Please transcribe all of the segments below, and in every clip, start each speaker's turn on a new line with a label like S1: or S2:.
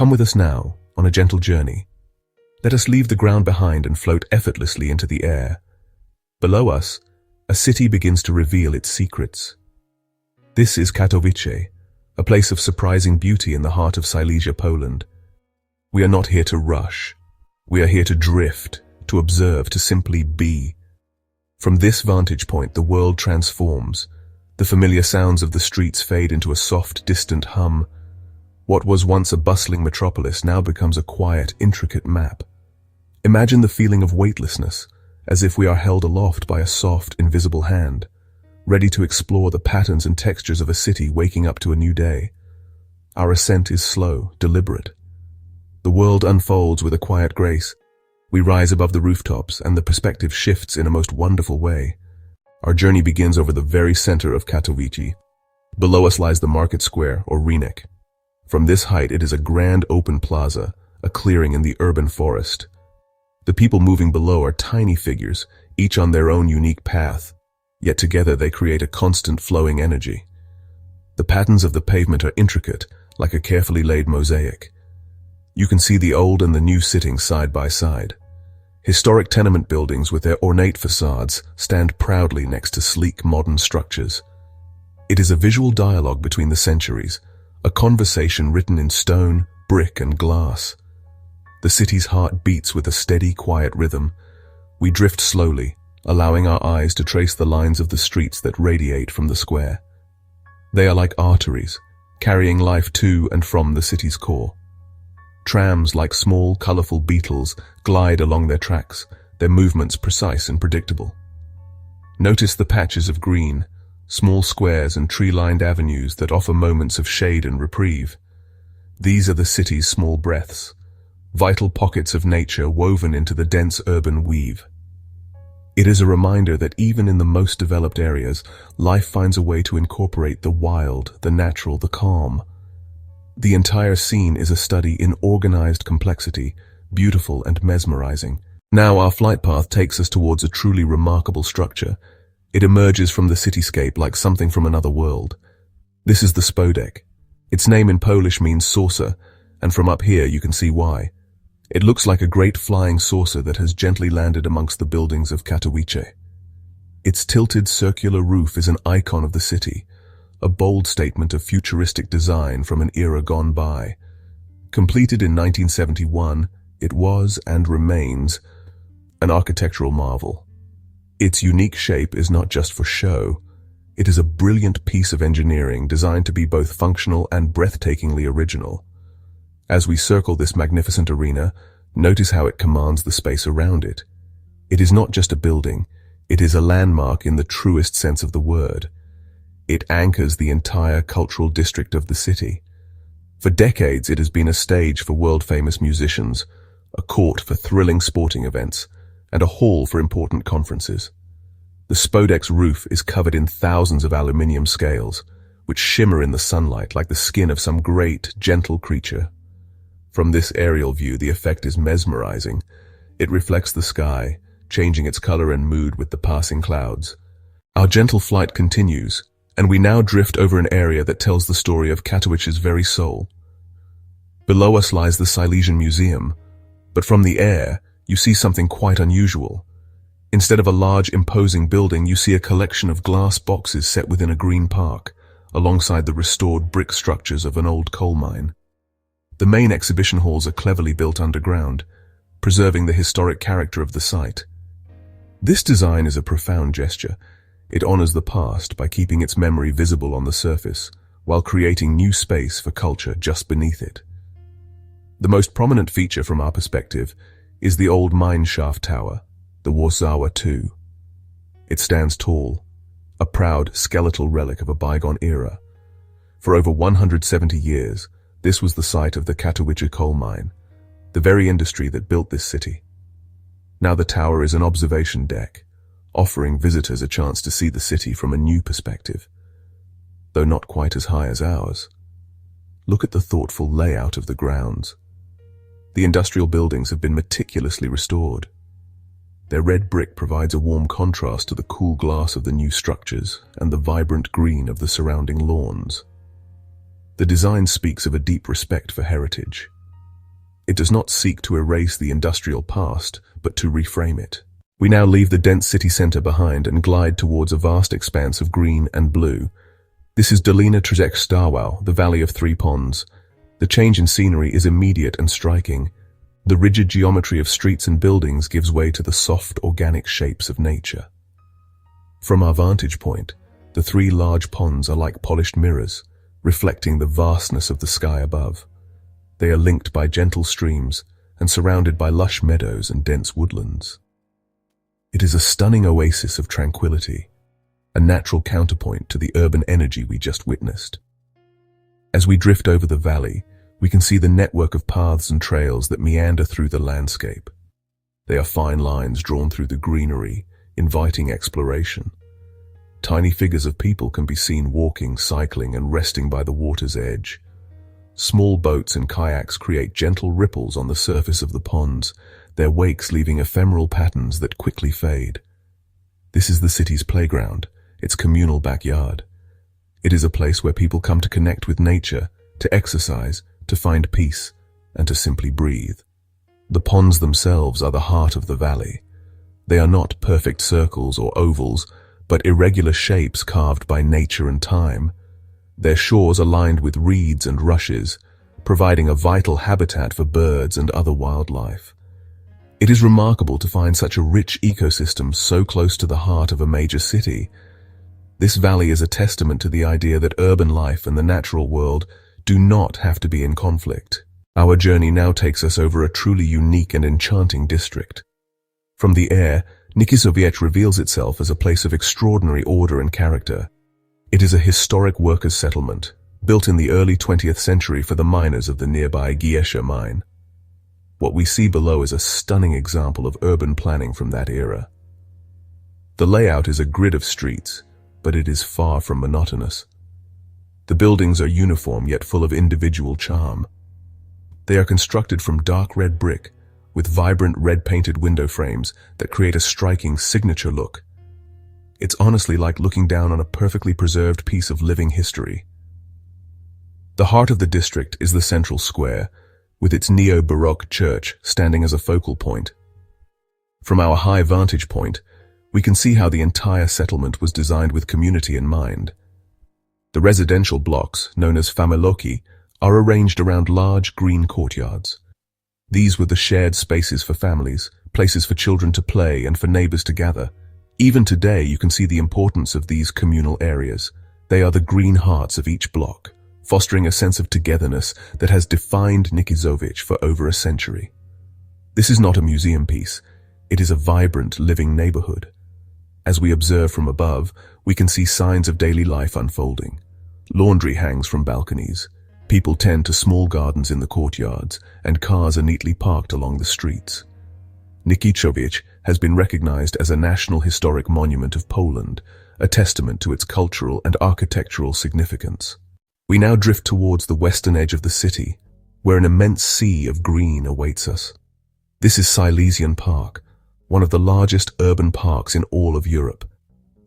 S1: Come with us now, on a gentle journey. Let us leave the ground behind and float effortlessly into the air. Below us, a city begins to reveal its secrets. This is Katowice, a place of surprising beauty in the heart of Silesia, Poland. We are not here to rush. We are here to drift, to observe, to simply be. From this vantage point, the world transforms. The familiar sounds of the streets fade into a soft, distant hum. What was once a bustling metropolis now becomes a quiet, intricate map. Imagine the feeling of weightlessness, as if we are held aloft by a soft, invisible hand, ready to explore the patterns and textures of a city waking up to a new day. Our ascent is slow, deliberate. The world unfolds with a quiet grace. We rise above the rooftops, and the perspective shifts in a most wonderful way. Our journey begins over the very center of Katowice. Below us lies the market square, or Rynek. From this height, it is a grand open plaza, a clearing in the urban forest. The people moving below are tiny figures, each on their own unique path, yet together they create a constant flowing energy. The patterns of the pavement are intricate, like a carefully laid mosaic. You can see the old and the new sitting side by side. Historic tenement buildings with their ornate facades stand proudly next to sleek modern structures. It is a visual dialogue between the centuries, a conversation written in stone, brick, and glass. The city's heart beats with a steady, quiet rhythm. We drift slowly, allowing our eyes to trace the lines of the streets that radiate from the square. They are like arteries, carrying life to and from the city's core. Trams, like small, colorful beetles, glide along their tracks, their movements precise and predictable. Notice the patches of green, small squares and tree-lined avenues that offer moments of shade and reprieve. These are the city's small breaths, vital pockets of nature woven into the dense urban weave. It is a reminder that even in the most developed areas, life finds a way to incorporate the wild, the natural, the calm. The entire scene is a study in organized complexity, beautiful and mesmerizing. Now our flight path takes us towards a truly remarkable structure. It emerges from the cityscape like something from another world. This is the Spodek. Its name in Polish means saucer, and from up here you can see why. It looks like a great flying saucer that has gently landed amongst the buildings of Katowice. Its tilted circular roof is an icon of the city, a bold statement of futuristic design from an era gone by. Completed in 1971, it was and remains an architectural marvel. Its unique shape is not just for show. It is a brilliant piece of engineering designed to be both functional and breathtakingly original. As we circle this magnificent arena, notice how it commands the space around it. It is not just a building, it is a landmark in the truest sense of the word. It anchors the entire cultural district of the city. For decades, it has been a stage for world-famous musicians, a court for thrilling sporting events, and a hall for important conferences. The Spodek's roof is covered in thousands of aluminium scales, which shimmer in the sunlight like the skin of some great, gentle creature. From this aerial view, the effect is mesmerizing. It reflects the sky, changing its color and mood with the passing clouds. Our gentle flight continues, and we now drift over an area that tells the story of Katowice's very soul. Below us lies the Silesian Museum, but from the air, you see something quite unusual. Instead of a large, imposing building, you see a collection of glass boxes set within a green park, alongside the restored brick structures of an old coal mine. The main exhibition halls are cleverly built underground, preserving the historic character of the site. This design is a profound gesture. It honors the past by keeping its memory visible on the surface, while creating new space for culture just beneath it. The most prominent feature from our perspective is the old mine shaft tower, the Warsaw II. It stands tall, a proud skeletal relic of a bygone era. For over 170 years, this was the site of the Katowice coal mine, the very industry that built this city. Now the tower is an observation deck, offering visitors a chance to see the city from a new perspective, though not quite as high as ours. Look at the thoughtful layout of the grounds. The industrial buildings have been meticulously restored. Their red brick provides a warm contrast to the cool glass of the new structures and the vibrant green of the surrounding lawns. The design speaks of a deep respect for heritage, It does not seek to erase the industrial past, but to reframe it. We now leave the dense city center behind and glide towards a vast expanse of green and blue. This is Dolina Trzech Starwał, the Valley of Three Ponds. The change in scenery is immediate and striking. The rigid geometry of streets and buildings gives way to the soft, organic shapes of nature. From our vantage point, the three large ponds are like polished mirrors, reflecting the vastness of the sky above. They are linked by gentle streams and surrounded by lush meadows and dense woodlands. It is a stunning oasis of tranquility, a natural counterpoint to the urban energy we just witnessed. As we drift over the valley, we can see the network of paths and trails that meander through the landscape. They are fine lines drawn through the greenery, inviting exploration. Tiny figures of people can be seen walking, cycling, and resting by the water's edge. Small boats and kayaks create gentle ripples on the surface of the ponds, their wakes leaving ephemeral patterns that quickly fade. This is the city's playground, its communal backyard. It is a place where people come to connect with nature, to exercise, to find peace, and to simply breathe. The ponds themselves are the heart of the valley. They are not perfect circles or ovals, but irregular shapes carved by nature and time. Their shores are lined with reeds and rushes, providing a vital habitat for birds and other wildlife. It is remarkable to find such a rich ecosystem so close to the heart of a major city. This valley is a testament to the idea that urban life and the natural world do not have to be in conflict. Our journey now takes us over a truly unique and enchanting district. From the air, Katowice reveals itself as a place of extraordinary order and character. It is a historic workers' settlement, built in the early 20th century for the miners of the nearby Giesza mine. What we see below is a stunning example of urban planning from that era. The layout is a grid of streets, but it is far from monotonous. The buildings are uniform yet full of individual charm. They are constructed from dark red brick, with vibrant red-painted window frames that create a striking signature look. It's honestly like looking down on a perfectly preserved piece of living history. The heart of the district is the central square, with its neo-Baroque church standing as a focal point. From our high vantage point, we can see how the entire settlement was designed with community in mind. The residential blocks, known as familoki, are arranged around large green courtyards. These were the shared spaces for families, places for children to play and for neighbors to gather. Even today, you can see the importance of these communal areas. They are the green hearts of each block, fostering a sense of togetherness that has defined Katowice for over a century. This is not a museum piece. It is a vibrant, living neighborhood. As we observe from above, we can see signs of daily life unfolding. Laundry hangs from balconies. People tend to small gardens in the courtyards, and cars are neatly parked along the streets. Katowice has been recognized as a National Historic Monument of Poland, a testament to its cultural and architectural significance. We now drift towards the western edge of the city, where an immense sea of green awaits us. This is Silesian Park, one of the largest urban parks in all of Europe.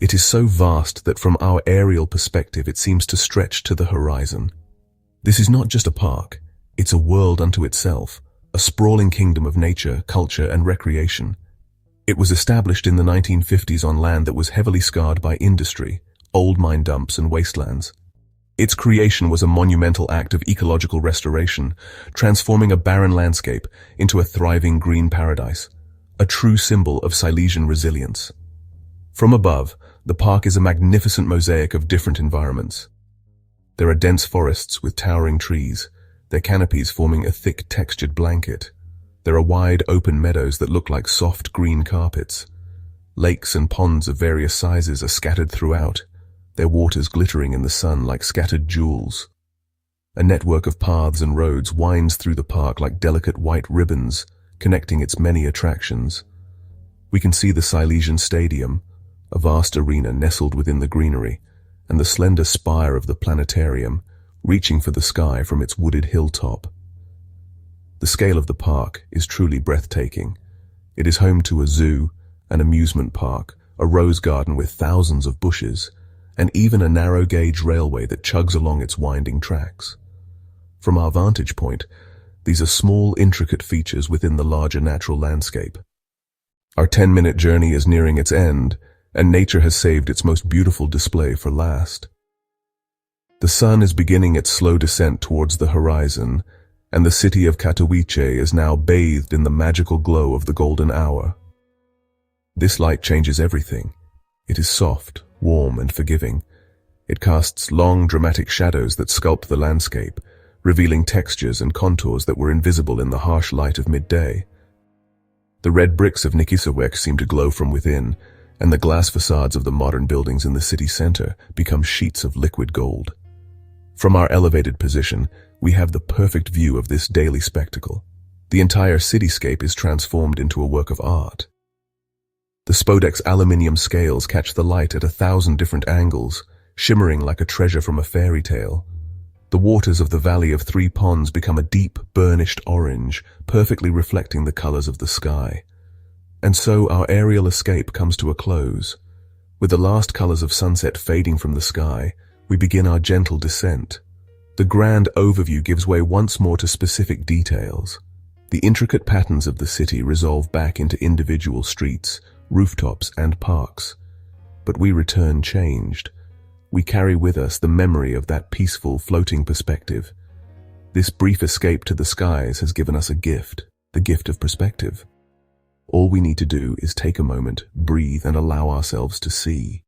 S1: It is so vast that from our aerial perspective it seems to stretch to the horizon. This is not just a park, it's a world unto itself, a sprawling kingdom of nature, culture, and recreation. It was established in the 1950s on land that was heavily scarred by industry, old mine dumps, and wastelands. Its creation was a monumental act of ecological restoration, transforming a barren landscape into a thriving green paradise, a true symbol of Silesian resilience. From above, the park is a magnificent mosaic of different environments. There are dense forests with towering trees, their canopies forming a thick textured blanket. There are wide open meadows that look like soft green carpets. Lakes and ponds of various sizes are scattered throughout, their waters glittering in the sun like scattered jewels. A network of paths and roads winds through the park like delicate white ribbons, connecting its many attractions. We can see the Silesian Stadium, a vast arena nestled within the greenery, and the slender spire of the planetarium, reaching for the sky from its wooded hilltop. The scale of the park is truly breathtaking. It is home to a zoo, an amusement park, a rose garden with thousands of bushes, and even a narrow-gauge railway that chugs along its winding tracks. From our vantage point, These are small, intricate features within the larger natural landscape. Our 10-minute journey is nearing its end, and nature has saved its most beautiful display for last. The sun is beginning its slow descent towards the horizon, and the city of Katowice is now bathed in the magical glow of the golden hour. This light changes everything. It is soft, warm, and forgiving. It casts long, dramatic shadows that sculpt the landscape, revealing textures and contours that were invisible in the harsh light of midday. The red bricks of Katowice seem to glow from within, and the glass facades of the modern buildings in the city center become sheets of liquid gold. From our elevated position, we have the perfect view of this daily spectacle. The entire cityscape is transformed into a work of art. The Spodek's aluminium scales catch the light at 1,000 different angles, shimmering like a treasure from a fairy tale. The waters of the Valley of Three Ponds become a deep, burnished orange, perfectly reflecting the colors of the sky. And so our aerial escape comes to a close. With the last colors of sunset fading from the sky, we begin our gentle descent. The grand overview gives way once more to specific details. The intricate patterns of the city resolve back into individual streets, rooftops, and parks. But we return changed. We carry with us the memory of that peaceful, floating perspective. This brief escape to the skies has given us a gift, the gift of perspective. All we need to do is take a moment, breathe, and allow ourselves to see.